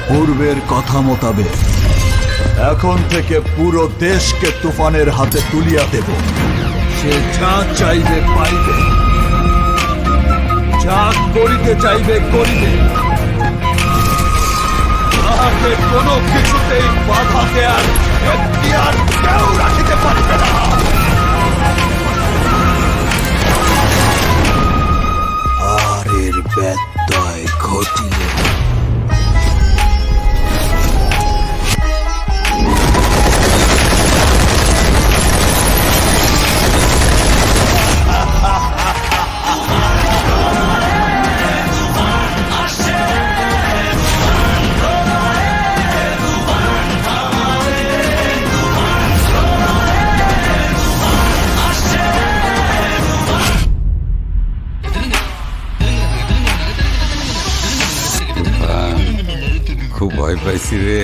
পূর্বের কথা মোতাবেক এখন থেকে পুরো দেশকে তুফানের হাতে তুলিয়া দেব। সে যা চাইবে পাইবে, যা করিতে চাইবে করিবে। তাহাকে কোনো কিছুতেই বাধা দেয়ার এখতিয়ার কেউ রাখিতে পারবে না। আর এর ব্যত্যয় ঘটিলে খুব ভয় পাইছি রে।